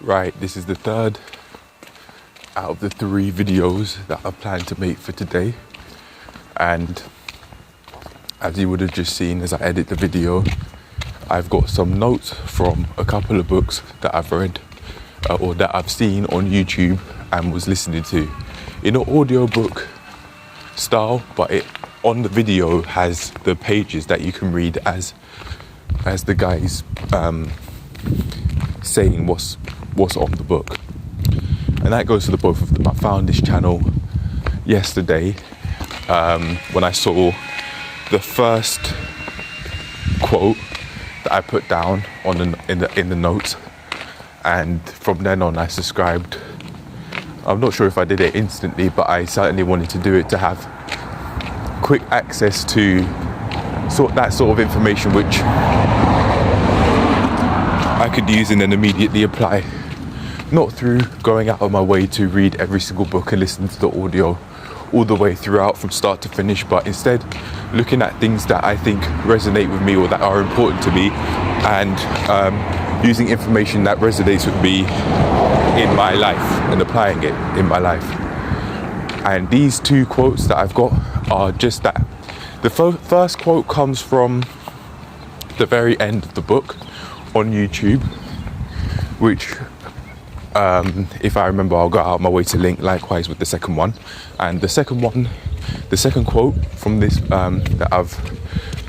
Right, this is the third out of the 3 videos that I plan to make for today. And as you would have just seen as I edit the video, I've got some notes from a couple of books that I've read or that I've seen on YouTube and was listening to in an audiobook style, but it on the video has the pages that you can read as the guys saying what's on the book. And that goes to the both of them. I found this channel yesterday when I saw the first quote that I put down in the notes, and from then on I subscribed. I'm not sure if I did it instantly, but I certainly wanted to do it to have quick access to that sort of information which I could use and then immediately apply, not through going out of my way to read every single book and listen to the audio all the way throughout from start to finish, but instead looking at things that I think resonate with me or that are important to me, and using information that resonates with me in my life and applying it in my life. And these 2 quotes that I've got are just that. The first quote comes from the very end of the book on YouTube, which if I remember, I'll go out of my way to link, likewise with the second one. And the second quote from this that I've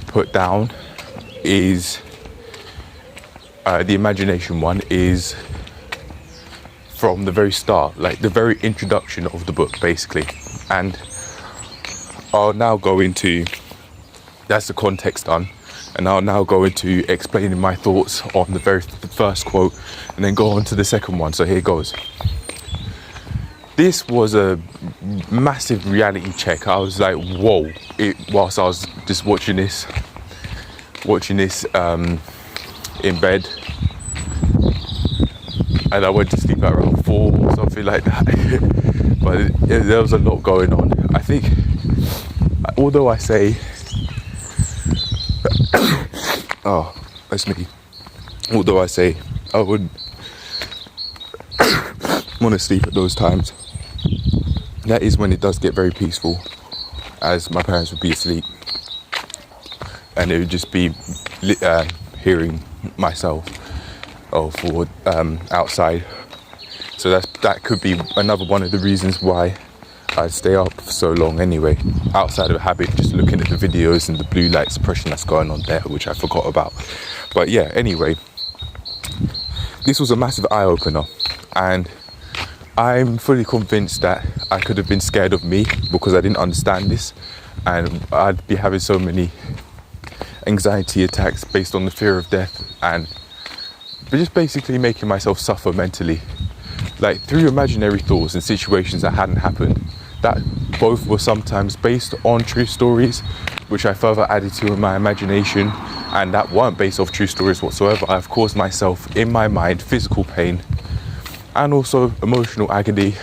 put down is the imagination one, is from the very start, like the very introduction of the book basically. And I'll now go into, that's the context done, and I'll now go into explaining my thoughts on the very first quote and then go on to the second one. So here goes. This was a massive reality check. I was like, whoa, whilst I was just watching this in bed, and I went to sleep at around 4 or something like that. But there was a lot going on. I think, although I say, oh, that's me. Although I say I would want to sleep at those times, that is when it does get very peaceful, as my parents would be asleep and it would just be hearing myself outside. So that could be another one of the reasons why I stay up so long anyway, outside of a habit, just looking at the videos and the blue light suppression that's going on there, which I forgot about. But yeah, anyway, this was a massive eye-opener, and I'm fully convinced that I could have been scared of me because I didn't understand this, and I'd be having so many anxiety attacks based on the fear of death, and just basically making myself suffer mentally, like through imaginary thoughts and situations that hadn't happened, that both were sometimes based on true stories, which I further added to in my imagination, and that weren't based off true stories whatsoever. I've caused myself in my mind physical pain and also emotional agony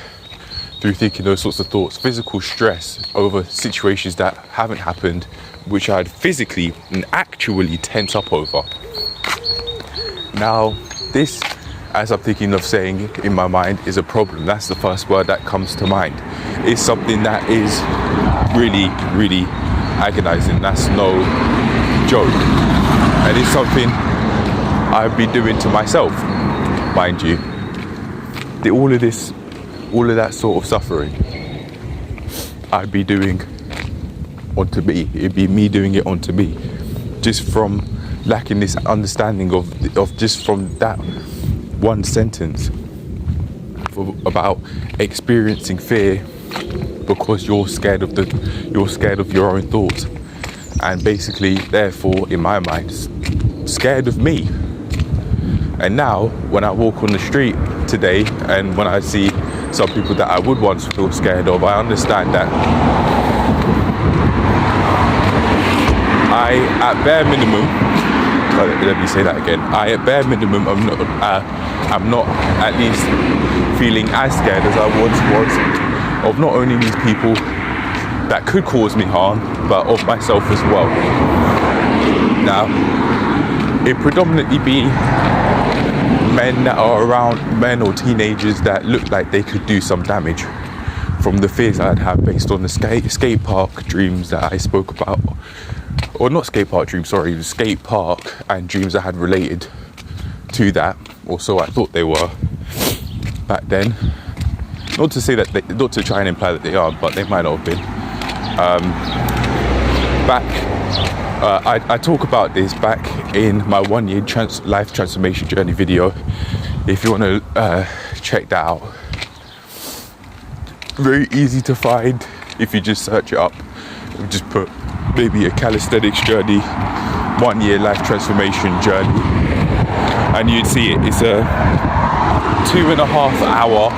through thinking those sorts of thoughts, physical stress over situations that haven't happened, which I'd physically and actually tense up over. Now, this, as I'm thinking of saying in my mind, is a problem. That's the first word that comes to mind. It's something that is really, really agonizing. That's no joke. And it's something I've been doing to myself, mind you. All of that sort of suffering, I'd be doing onto me. It'd be me doing it onto me, just from lacking this understanding of just from that one sentence about experiencing fear because you're scared of your own thoughts, and basically therefore in my mind scared of me. And now when I walk on the street today and when I see some people that I would once feel scared of, I understand that I, at bare minimum, let me say that again, I at bare minimum I'm not at least feeling as scared as I once was of not only these people that could cause me harm, but of myself as well. Now, it predominantly be men that are around, men or teenagers that look like they could do some damage from the fears I'd have based on the skate park dreams that I spoke about. Or not skate park dreams, sorry, the skate park and dreams I had related to that, or so I thought they were back then. Not to say that not to try and imply that they are, but they might not have been. I talk about this back in my 1 year life transformation journey video. If you want to check that out, very easy to find if you just search it up. Just put maybe a calisthenics journey, 1 year life transformation journey, and you'd see it. It's a 2.5 hour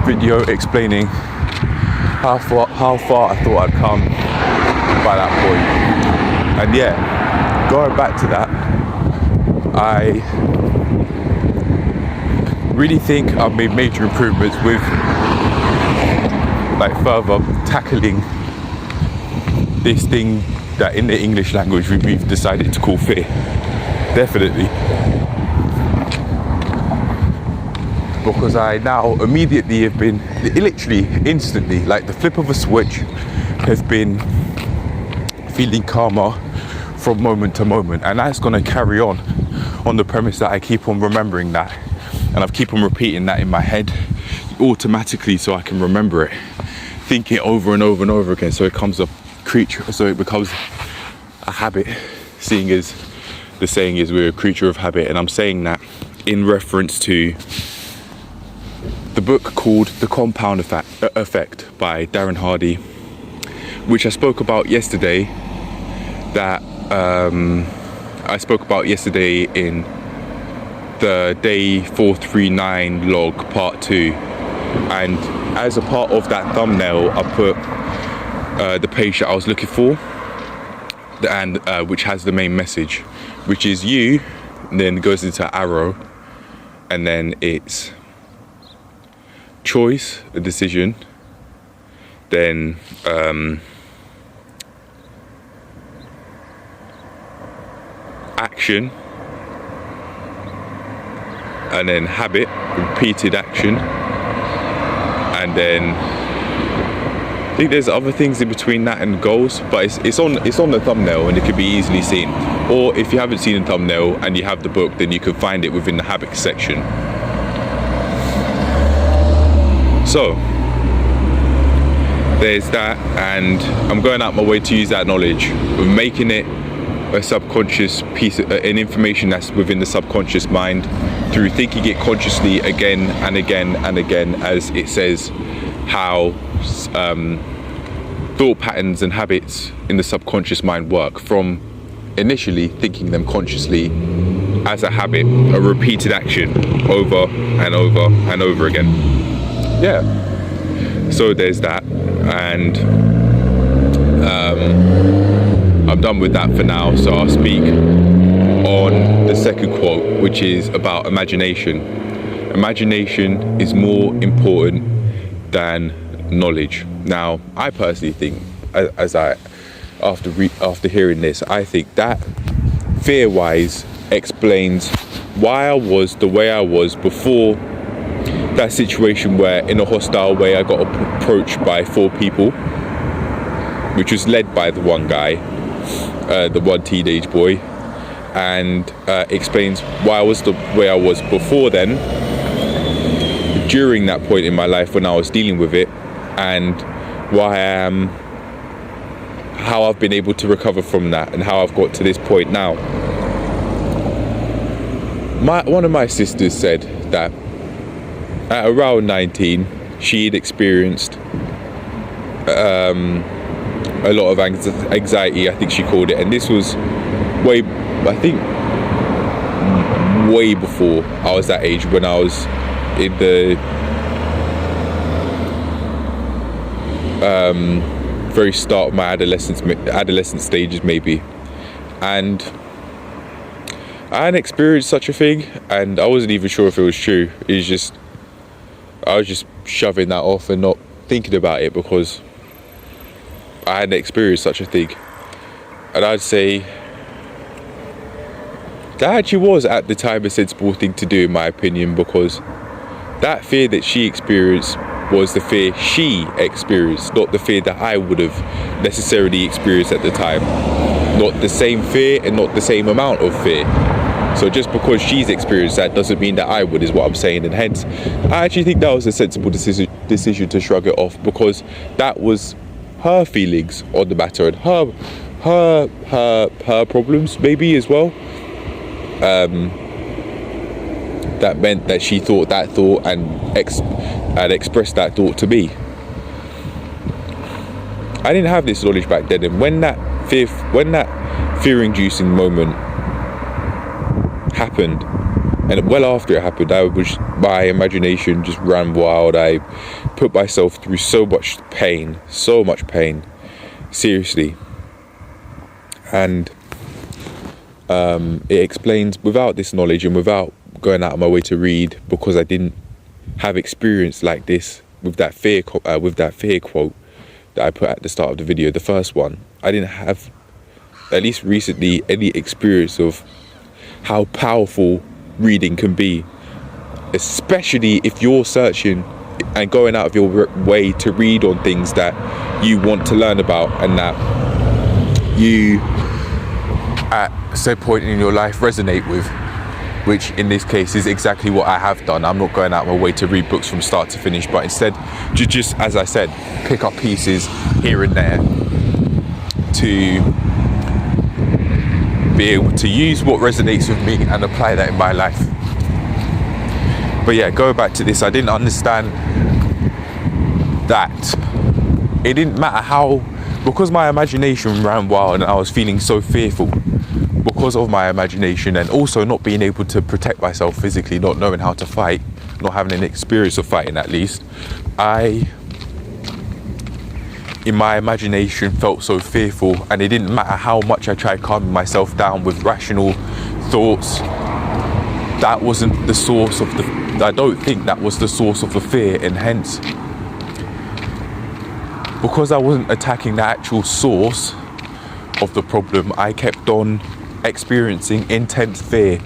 video explaining how far I thought I'd come by that point. And yeah, going back to that, I really think I've made major improvements with like further tackling this thing that in the English language we've decided to call fear. Definitely. Because I now immediately have been, literally instantly, like the flip of a switch, have been feeling calmer from moment to moment. And that's going to carry on the premise that I keep on remembering that. And I keep on repeating that in my head automatically so I can remember it. Think it over and over and over again so it becomes a habit, seeing as the saying is we're a creature of habit. And I'm saying that in reference to the book called The Compound Effect by Darren Hardy, which I spoke about yesterday, in the day 439 log part 2. And as a part of that thumbnail, I put the page that I was looking for, and which has the main message, which is you, and then goes into arrow, and then it's choice, a decision, then action, and then habit, repeated action, and then I think there's other things in between that and goals, but it's on the thumbnail and it can be easily seen. Or if you haven't seen the thumbnail and you have the book, then you can find it within the habit section. So there's that, and I'm going out my way to use that knowledge, of making it a subconscious piece, an information that's within the subconscious mind, through thinking it consciously again and again and again, as it says how thought patterns and habits in the subconscious mind work, from initially thinking them consciously as a habit, a repeated action over and over and over again. Yeah, so there's that, and I'm done with that for now, so I'll speak on the second quote, which is about imagination. Imagination is more important than knowledge. Now, I personally think, after hearing this, I think that fear-wise explains why I was the way I was before that situation where, in a hostile way, I got approached by 4 people, which was led by the one guy, the one teenage boy, and explains why I was the way I was before then, during that point in my life when I was dealing with it, and why I am, how I've been able to recover from that, and how I've got to this point now. One of my sisters said that at around 19, she'd experienced a lot of anxiety, I think she called it, and this was way before I was that age, when I was in the very start of my adolescent stages maybe, and I hadn't experienced such a thing, and I wasn't even sure if it was true. I was just shoving that off and not thinking about it because I hadn't experienced such a thing. And I'd say that actually was at the time a sensible thing to do, in my opinion, because that fear that she experienced was the fear she experienced, not the fear that I would have necessarily experienced at the time. Not the same fear and not the same amount of fear. So just because she's experienced that doesn't mean that I would, is what I'm saying. And hence, I actually think that was a sensible decision to shrug it off, because that was her feelings on the matter and her problems maybe as well. That meant that she thought that thought and expressed that thought to me. I didn't have this knowledge back then, and when that fear-inducing moment happened, and well after it happened, my imagination just ran wild. I put myself through so much pain, seriously. And it explains, without this knowledge and without going out of my way to read, because I didn't have experience like this with that fear quote that I put at the start of the video, the first one. I didn't have, at least recently, any experience of how powerful reading can be, especially if you're searching and going out of your way to read on things that you want to learn about and that you at some point in your life resonate with, which in this case is exactly what I have done. I'm not going out of my way to read books from start to finish, but instead just as I said, pick up pieces here and there to be able to use what resonates with me and apply that in my life. But yeah, going back to this, I didn't understand that it didn't matter how, because my imagination ran wild and I was feeling so fearful because of my imagination, and also not being able to protect myself physically, not knowing how to fight, not having an experience of fighting at least, I, in my imagination, felt so fearful, and it didn't matter how much I tried calming myself down with rational thoughts. That wasn't the source of I don't think that was the source of the fear, and hence, because I wasn't attacking the actual source of the problem, I kept on experiencing intense fear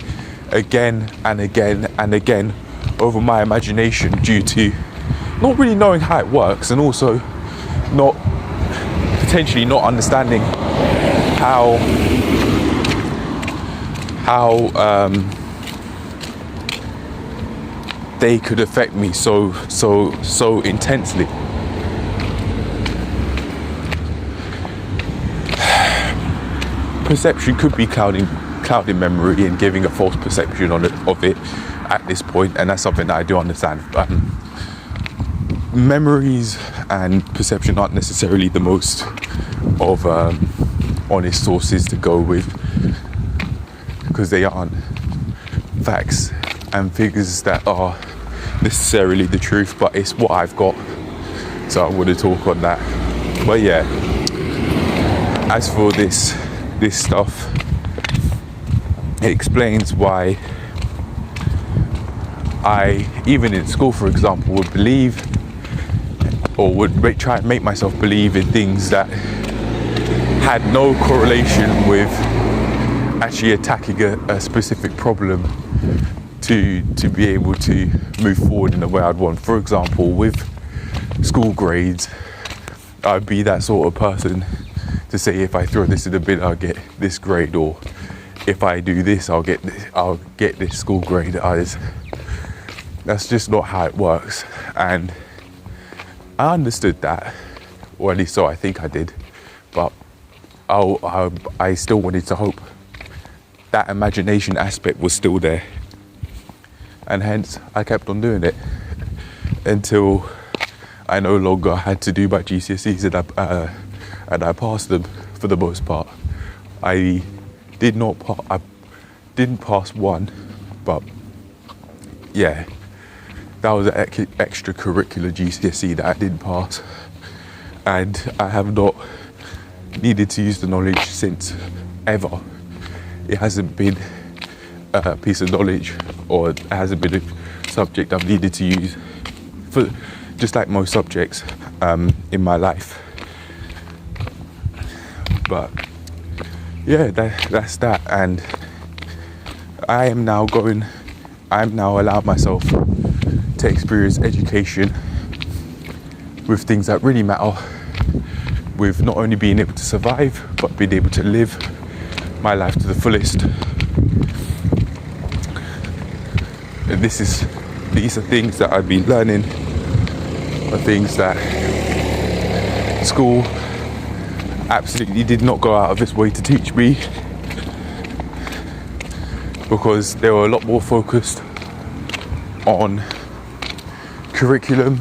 again and again and again over my imagination, due to not really knowing how it works, and also potentially not understanding how they could affect me so intensely. Perception could be clouding memory and giving a false perception of it at this point, and that's something that I do understand. Memories and perception aren't necessarily the most of honest sources to go with, because they aren't facts and figures that are necessarily the truth, but it's what I've got, so I want to talk on that. But yeah, as for this stuff, it explains why I, even in school for example, would believe, or would try and make myself believe in things that had no correlation with actually attacking a specific problem to be able to move forward in the way I'd want. For example, with school grades, I'd be that sort of person to say, if I throw this in the bin, I'll get this grade, or if I do this, I'll get this school grade. That's just not how it works, and I understood that, or at least so I think I did, but I still wanted to hope that imagination aspect was still there, and hence I kept on doing it until I no longer had to do my GCSEs, and I passed them for the most part. I didn't pass one, but yeah, that was an extracurricular GCSE that I didn't pass, and I have not needed to use the knowledge since, ever. It hasn't been a piece of knowledge, or it hasn't been a subject I've needed to use, for just like most subjects in my life. But yeah, that's that. And I'm now allowing myself to experience education with things that really matter, with not only being able to survive, but being able to live my life to the fullest. And these are things that I've been learning, are things that school absolutely did not go out of its way to teach me, because they were a lot more focused on curriculum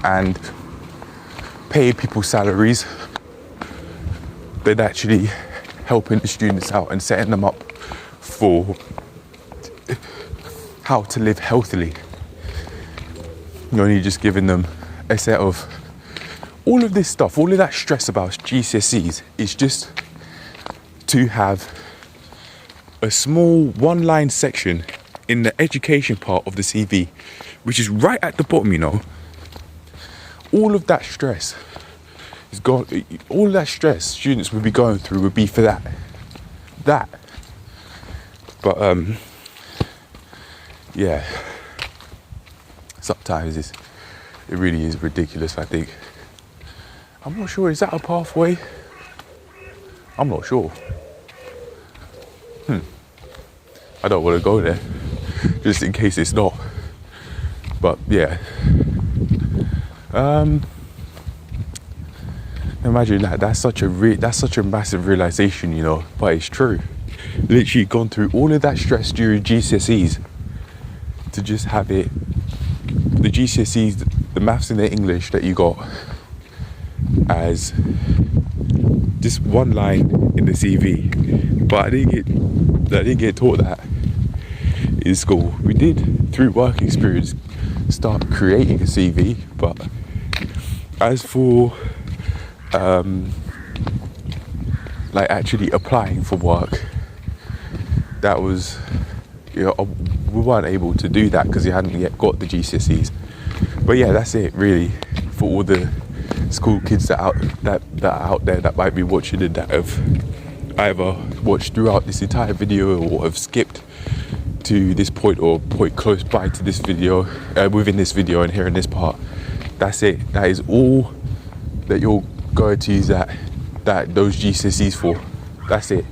and paying people salaries than actually helping the students out and setting them up for how to live healthily. You're only just giving them a set of all of this stuff, all of that stress about GCSEs is just to have a small one-line section in the education part of the CV, which is right at the bottom, you know. All of that stress is gone. All of that stress students would be going through would be for that. But yeah, sometimes it really is ridiculous, I think. I'm not sure, is that a pathway? I'm not sure. I don't want to go there, just in case it's not. But yeah. Imagine that. That's such a massive realization, you know. But it's true. Literally gone through all of that stress during GCSEs to just have it. The GCSEs, the maths and the English that you got as just one line in the CV. But I didn't get taught that in school. We did, through work experience, start creating a CV, but as for like actually applying for work, that was, you know, we weren't able to do that because we hadn't yet got the GCSEs. But yeah, that's it really for all the school kids that are out there that might be watching and that have either watched throughout this entire video or have skipped to this point or point close by to this video, within this video and here in this part. That's it. That is all that you're going to use that those GCSEs for. That's it.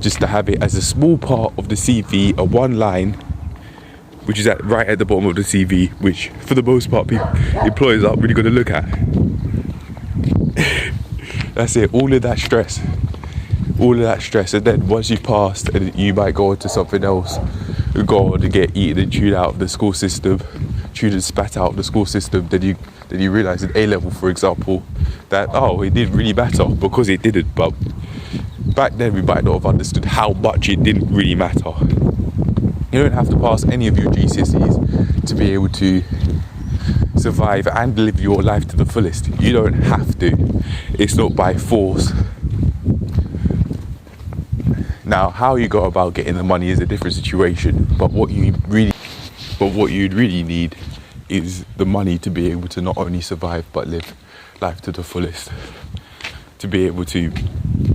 Just to have it as a small part of the CV, a one line, which is right at the bottom of the CV, which for the most part employers aren't really going to look at. That's it. All of that stress, and then once you've passed, and you might go on to something else, go on to get eaten and chewed out of the school system, chewed and spat out of the school system. Then you realise in A-level, for example, that it didn't really matter, because it didn't. But back then we might not have understood how much it didn't really matter. You don't have to pass any of your GCSEs to be able to survive and live your life to the fullest. You don't have to. It's not by force. Now, how you go about getting the money is a different situation, but what you'd really need is the money to be able to not only survive but live life to the fullest. To be able to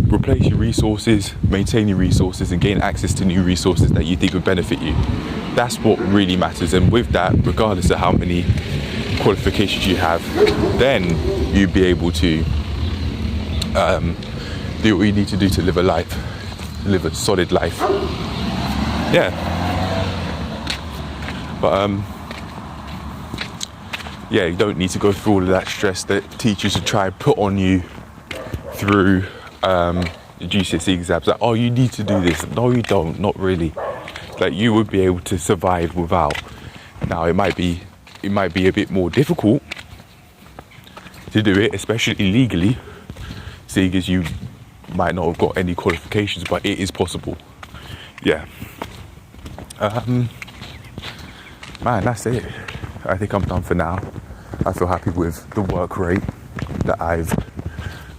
replace your resources, maintain your resources, and gain access to new resources that you think would benefit you. That's what really matters. And with that, regardless of how many qualifications you have, then you'd be able to do what you need to do to live a solid life. Yeah. But yeah, you don't need to go through all of that stress that teachers would try and put on you through the GCSE exams. Like, you need to do this. No, you don't. Not really. Like, you would be able to survive without. Now, it might be a bit more difficult to do it, especially legally, seeing as you might not have got any qualifications, but it is possible. Yeah. Man, that's it. I think I'm done for now. I feel happy with the work rate that I've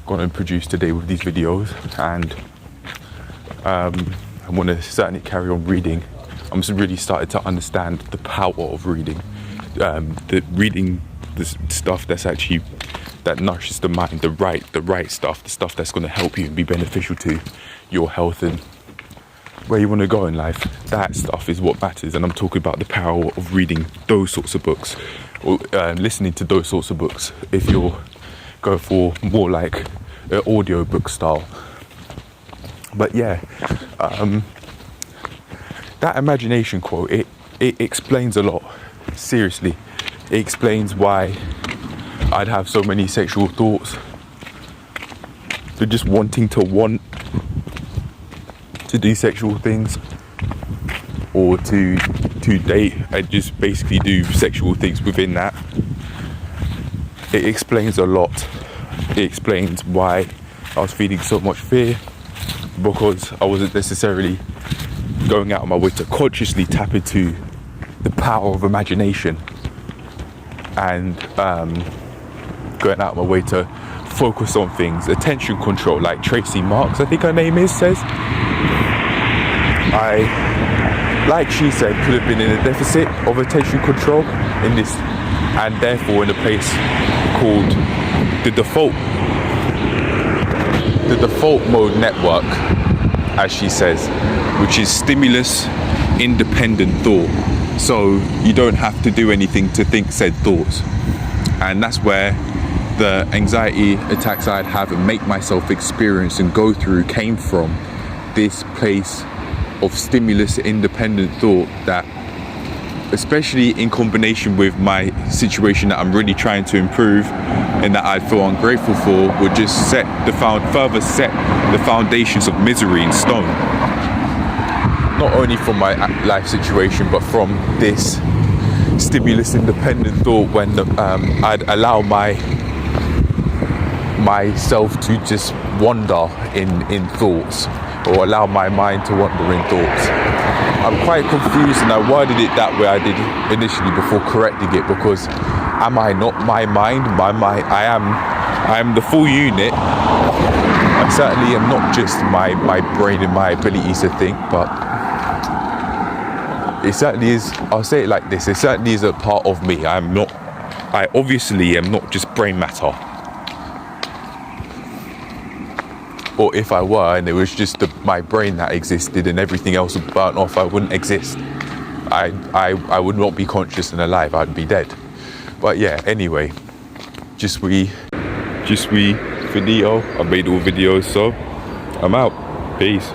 gone and produced today with these videos, and I want to certainly carry on reading. I'm just really started to understand the power of reading. Reading the stuff that nourishes the mind, the right stuff, the stuff that's going to help you and be beneficial to your health and where you want to go in life, that stuff is what matters. And I'm talking about the power of reading those sorts of books, or listening to those sorts of books if you're going for more like an audio book style. But yeah, that imagination quote, it explains a lot. Seriously, it explains why I'd have so many sexual thoughts. But just wanting to do sexual things, or to date and just basically do sexual things within that. It explains a lot. It explains why I was feeling so much fear, because I wasn't necessarily going out of my way to consciously tap into the power of imagination, and going out of my way to focus on things. Attention control, like Tracy Marks, I think her name is, says, like she said, could have been in a deficit of attention control in this, and therefore in a place called the default mode network, as she says, which is stimulus independent thought. So you don't have to do anything to think said thoughts. And that's where the anxiety attacks I'd have and make myself experience and go through came from, this place of stimulus independent thought, that especially in combination with my situation that I'm really trying to improve and that I feel ungrateful for, would just further set the foundations of misery in stone. Not only from my life situation, but from this stimulus independent thought, when I'd allow myself to just wander in thoughts, or allow my mind to wander in thoughts. I'm quite confused, and I worded it that way I did initially before correcting it, because am I not my mind? I am the full unit. I certainly am not just my brain and my abilities to think, but it certainly is, I'll say it like this, it certainly is a part of me. I obviously am not just brain matter. Or if I were, and it was just my brain that existed and everything else would burn off, I wouldn't exist. I would not be conscious and alive, I'd be dead. But yeah, anyway, just we video. I made all videos, so I'm out. Peace.